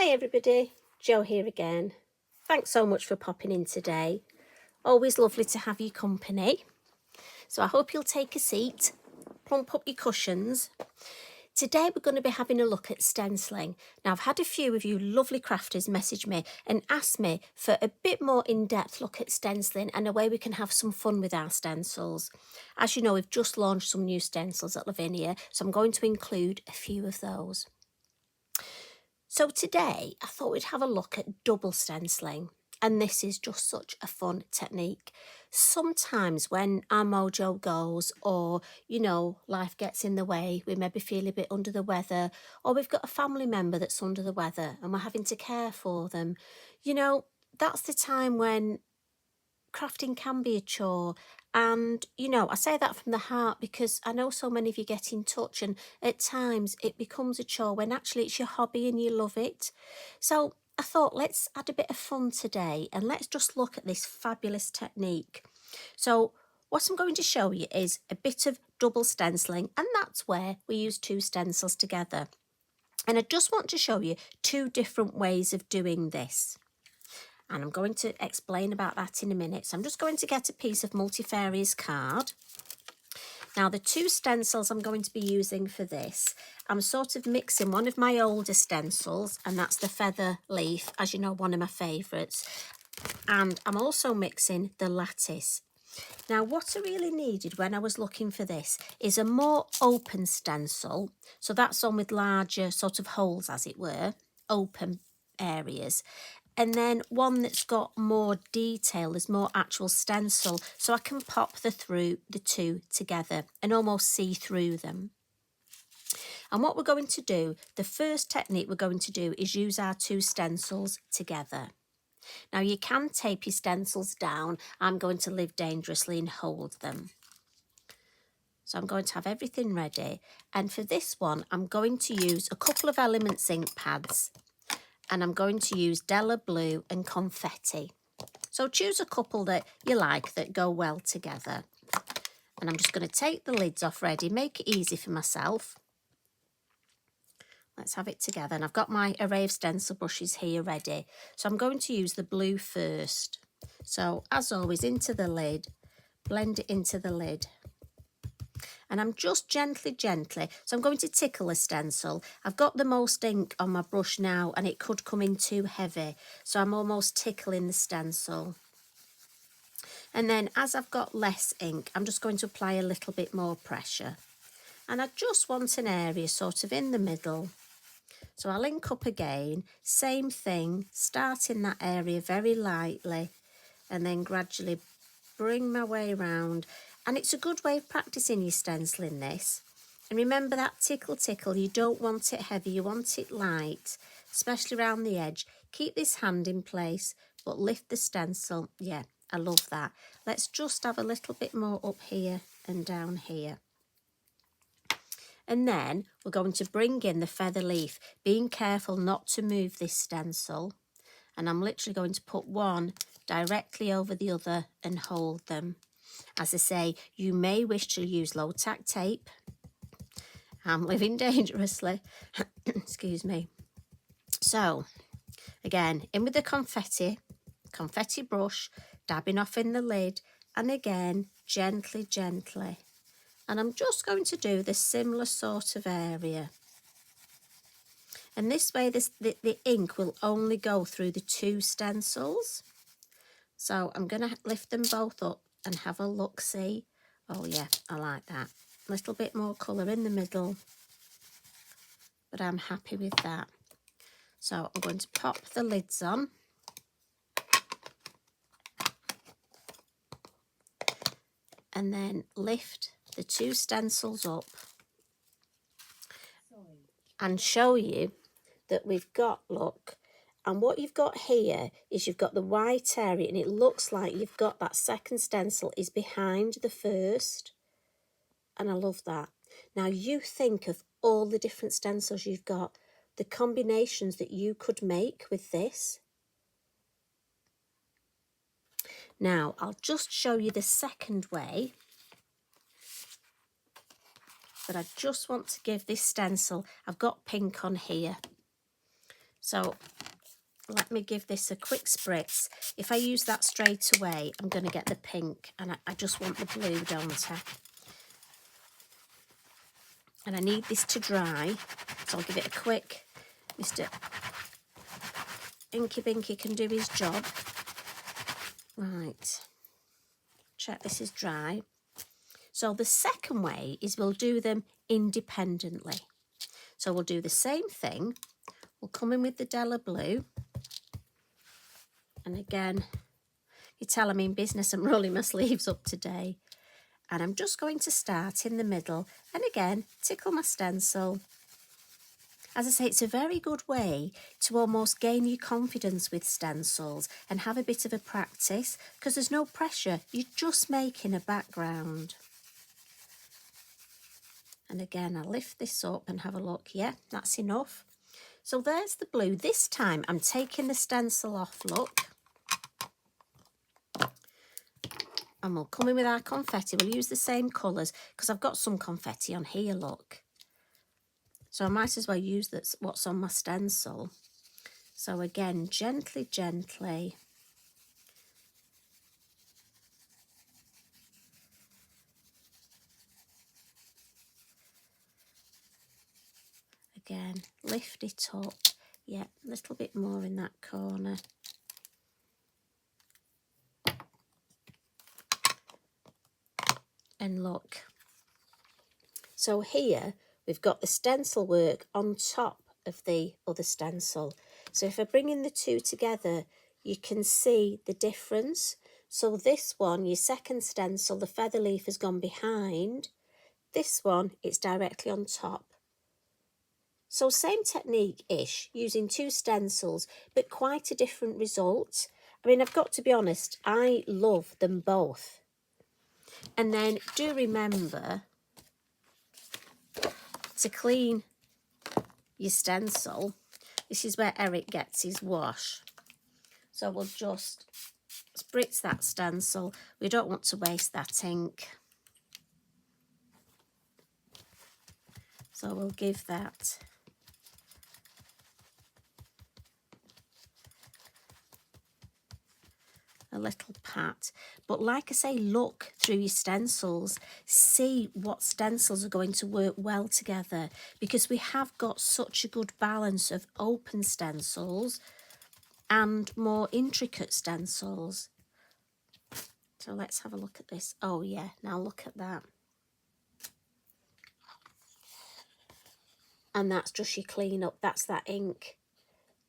Hi everybody, Jo here again. Thanks so much for popping in today. Always lovely to have your company. So I hope you'll take a seat, plump up your cushions. Today we're going to be having a look at stenciling. Now I've had a few of you lovely crafters message me and ask me for a bit more in-depth look at stenciling and a way we can have some fun with our stencils. As you know, we've just launched some new stencils at Lavinia, so I'm going to include a few of those. So today I thought we'd have a look at double stenciling, and this is just such a fun technique. Sometimes when our mojo goes, or life gets in the way, we maybe feel a bit under the weather, or we've got a family member that's under the weather and we're having to care for them, that's the time when crafting can be a chore. And I say that from the heart because I know so many of you get in touch, and at times it becomes a chore when actually it's your hobby and you love it. So I thought, let's add a bit of fun today and let's just look at this fabulous technique. So what I'm going to show you is a bit of double stenciling, and that's where we use two stencils together. And I just want to show you two different ways of doing this. And I'm going to explain about that in a minute. So I'm just going to get a piece of multifarious card. Now the two stencils I'm going to be using for this, I'm sort of mixing one of my older stencils, and that's the feather leaf, as you know, one of my favourites. And I'm also mixing the lattice. Now what I really needed when I was looking for this is a more open stencil. So that's one with larger sort of holes, as it were, open areas. And then one that's got more detail, there's more actual stencil, so I can pop the two together and almost see through them. And what we're going to do, the first technique we're going to do is use our two stencils together. Now you can tape your stencils down. I'm going to live dangerously and hold them. So I'm going to have everything ready. And for this one, I'm going to use a couple of Elements ink pads. And I'm going to use Della Blue and Confetti. So choose a couple that you like that go well together. And I'm just going to take the lids off ready, make it easy for myself. Let's have it together. And I've got my array of stencil brushes here ready. So I'm going to use the blue first. So as always, into the lid, blend it into the lid. And I'm just gently, so I'm going to tickle a stencil. I've got the most ink on my brush now and it could come in too heavy. So I'm almost tickling the stencil. And then as I've got less ink, I'm just going to apply a little bit more pressure. And I just want an area sort of in the middle. So I'll ink up again, same thing, start in that area very lightly and then gradually bring my way around. And it's a good way of practicing your stenciling this. And remember that tickle, you don't want it heavy, you want it light, especially around the edge. Keep this hand in place, but lift the stencil. Yeah, I love that. Let's just have a little bit more up here and down here. And then we're going to bring in the feather leaf, being careful not to move this stencil. And I'm literally going to put one directly over the other and hold them. As I say, you may wish to use low tack tape. I'm living dangerously. Excuse me. So, again, in with the confetti brush, dabbing off in the lid, and again, gently. And I'm just going to do this similar sort of area. And this way, the ink will only go through the two stencils. So I'm going to lift them both up and have a look, see? Oh yeah, I like that. A little bit more colour in the middle, but I'm happy with that. So I'm going to pop the lids on. And then lift the two stencils up and show you that we've got, look, and what you've got here is you've got the white area and it looks like you've got that second stencil is behind the first. And I love that. Now you think of all the different stencils you've got, the combinations that you could make with this. Now I'll just show you the second way. But I just want to give this stencil, I've got pink on here. So let me give this a quick spritz. If I use that straight away, I'm going to get the pink, and I just want the blue, don't I? And I need this to dry, so I'll give it a quick. Mr. Inky Binky can do his job. Right, check this is dry. So the second way is we'll do them independently. So we'll do the same thing. We'll come in with the Della Blue. And again, you tell I'm in business, I'm rolling my sleeves up today. And I'm just going to start in the middle. And again, tickle my stencil. As I say, it's a very good way to almost gain your confidence with stencils and have a bit of a practice, because there's no pressure. You're just making a background. And again, I'll lift this up and have a look. Yeah, that's enough. So there's the blue. This time I'm taking the stencil off, look. And we'll come in with our confetti. We'll use the same colours because I've got some confetti on here, look. So I might as well use that's what's on my stencil. So again, gently, gently. Again, lift it up. Yeah, a little bit more in that corner. And look. So here we've got the stencil work on top of the other stencil. So if I bring in the two together, you can see the difference. So this one, your second stencil, the feather leaf has gone behind. This one, it's directly on top. So same technique-ish, using two stencils, but quite a different result. I mean, I've got to be honest, I love them both. And then do remember to clean your stencil. This is where Eric gets his wash. So we'll just spritz that stencil. We don't want to waste that ink. So we'll give that a little pat. But like I say, look through your stencils, see what stencils are going to work well together, because we have got such a good balance of open stencils and more intricate stencils. So let's have a look at this. Oh yeah, now look at that. And that's just your clean up, that's that ink.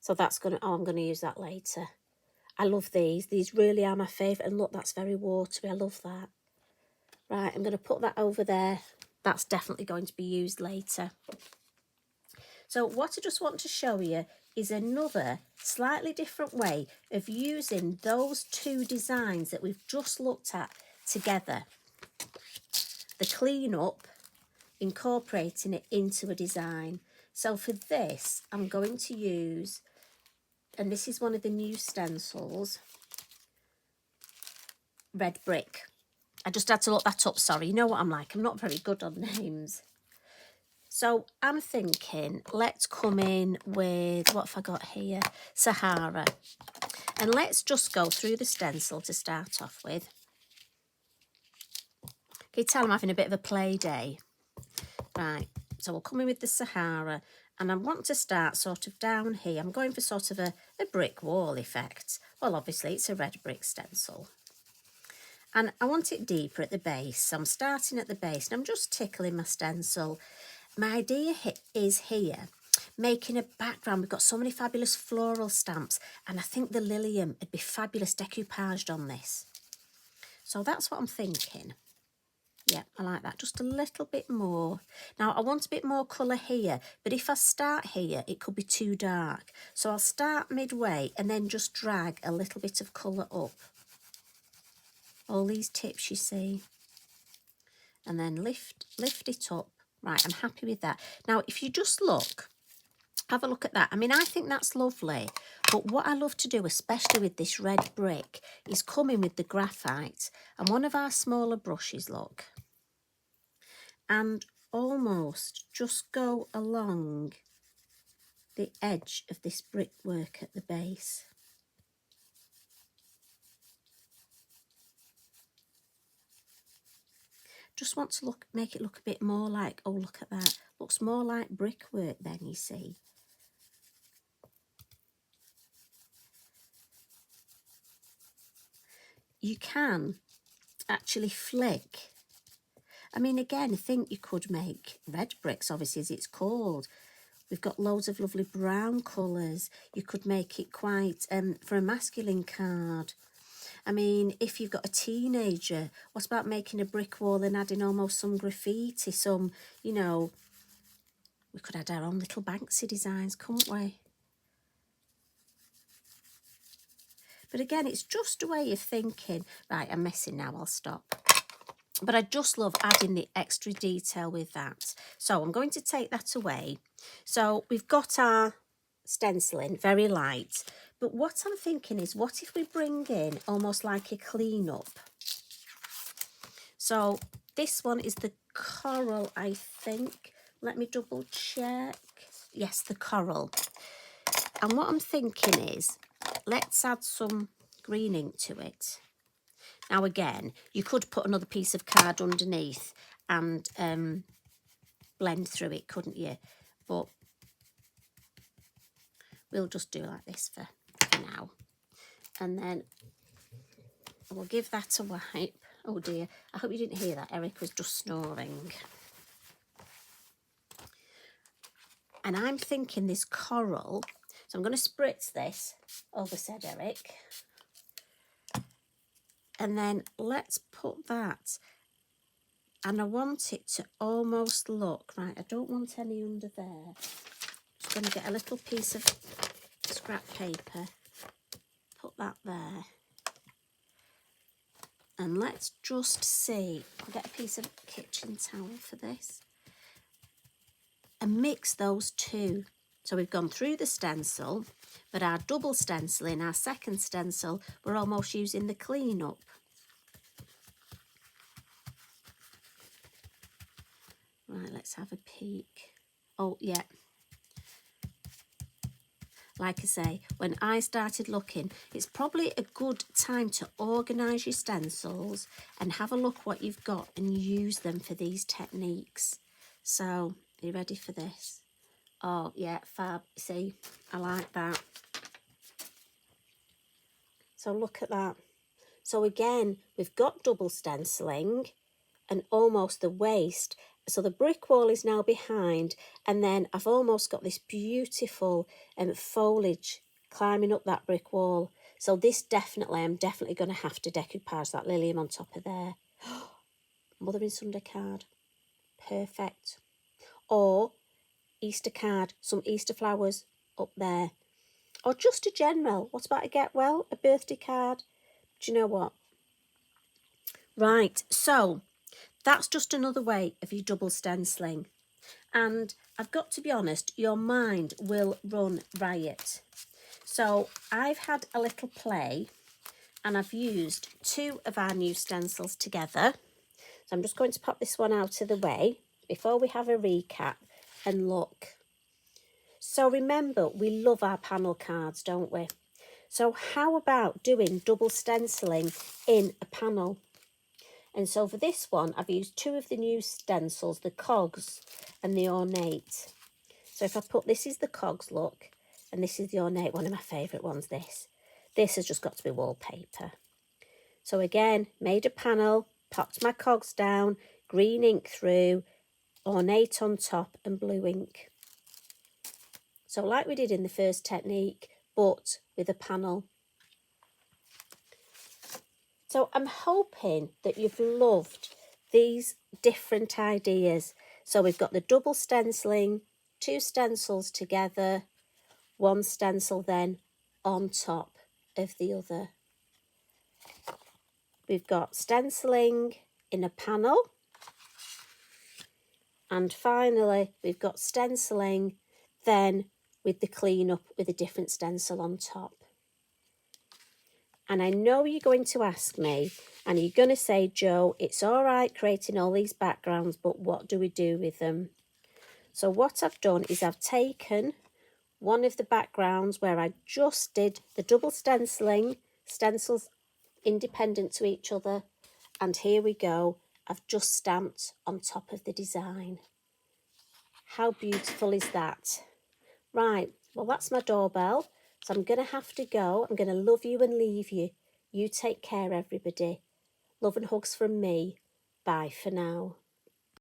So that's gonna, oh, I'm gonna use that later. I love these really are my favourite. And look, that's very watery, I love that. Right, I'm gonna put that over there. That's definitely going to be used later. So what I just want to show you is another slightly different way of using those two designs that we've just looked at together. The clean up, incorporating it into a design. So for this, I'm going to use, and this is one of the new stencils, red brick. I just had to look that up, sorry. You know what I'm like, I'm not very good on names. So I'm thinking, let's come in with, what have I got here? Sahara. And let's just go through the stencil to start off with. Can you tell I'm having a bit of a play day? Right, so we'll come in with the Sahara. And I want to start sort of down here. I'm going for sort of a brick wall effect. Well, obviously, it's a red brick stencil. And I want it deeper at the base. So I'm starting at the base and I'm just tickling my stencil. My idea is here, making a background. We've got so many fabulous floral stamps, and I think the Lilium would be fabulous decoupaged on this. So that's what I'm thinking. Yeah, I like that. Just a little bit more. Now, I want a bit more colour here, but if I start here, it could be too dark. So I'll start midway and then just drag a little bit of colour up. All these tips, you see. And then lift it up. Right, I'm happy with that. Now, if you just look, have a look at that. I mean, I think that's lovely. But what I love to do, especially with this red brick, is come in with the graphite and one of our smaller brushes, look. And almost just go along the edge of this brickwork at the base. Just want to make it look a bit more like, oh, look at that. Looks more like brickwork then, you see. You can actually flick. I mean, again, I think you could make red bricks, obviously, as it's called. We've got loads of lovely brown colours. You could make it quite, for a masculine card. I mean, if you've got a teenager, what about making a brick wall and adding almost some graffiti, some, you know, we could add our own little Banksy designs, couldn't we? But again, it's just a way of thinking. Right, I'm messing now, I'll stop. But I just love adding the extra detail with that. So I'm going to take that away. So we've got our stenciling, very light. But what I'm thinking is, what if we bring in almost like a clean-up? So this one is the coral, I think. Let me double check. Yes, the coral. And what I'm thinking is, let's add some green ink to it. Now again, you could put another piece of card underneath and blend through it, couldn't you? But we'll just do like this for now. And then we'll give that a wipe. Oh dear, I hope you didn't hear that. Eric was just snoring. And I'm thinking this coral, so I'm going to spritz this over, said Eric. And then let's put that, and I want it to almost look, right, I don't want any under there. Just going to get a little piece of scrap paper, put that there. And let's just see, I'll get a piece of kitchen towel for this. And mix those two. So we've gone through the stencil, but our double stenciling, our second stencil, we're almost using the clean up. Right, let's have a peek. Oh, yeah. Like I say, when I started looking, it's probably a good time to organise your stencils and have a look what you've got and use them for these techniques. So, are you ready for this? Oh, yeah, fab. See, I like that. So look at that. So again, we've got double stenciling and almost the waist. So the brick wall is now behind, and then I've almost got this beautiful foliage climbing up that brick wall. So this definitely, I'm definitely going to have to decoupage that lilium on top of there. Mother in Sunday card. Perfect. Or Easter card, some Easter flowers up there. Or just a general. What about a get well, a birthday card? Do you know what? Right, so that's just another way of your double stenciling. And I've got to be honest, your mind will run riot. So I've had a little play and I've used two of our new stencils together. So I'm just going to pop this one out of the way before we have a recap and look. So remember, we love our panel cards, don't we? So how about doing double stenciling in a panel? And so for this one, I've used two of the new stencils, the Cogs and the Ornate. So if I put, this is the Cogs look, and this is the Ornate, one of my favourite ones, this. This has just got to be wallpaper. So again, made a panel, popped my Cogs down, green ink through, Ornate on top and blue ink. So like we did in the first technique, but with a panel. So I'm hoping that you've loved these different ideas. So we've got the double stenciling, two stencils together, one stencil then on top of the other. We've got stenciling in a panel. And finally, we've got stenciling then with the clean up with a different stencil on top. And I know you're going to ask me, and you're going to say, Jo, it's all right creating all these backgrounds, but what do we do with them? So what I've done is I've taken one of the backgrounds where I just did the double stenciling, stencils independent to each other, and here we go. I've just stamped on top of the design. How beautiful is that? Right, well that's my doorbell, so I'm going to have to go. I'm going to love you and leave you. You take care, everybody. Love and hugs from me. Bye for now.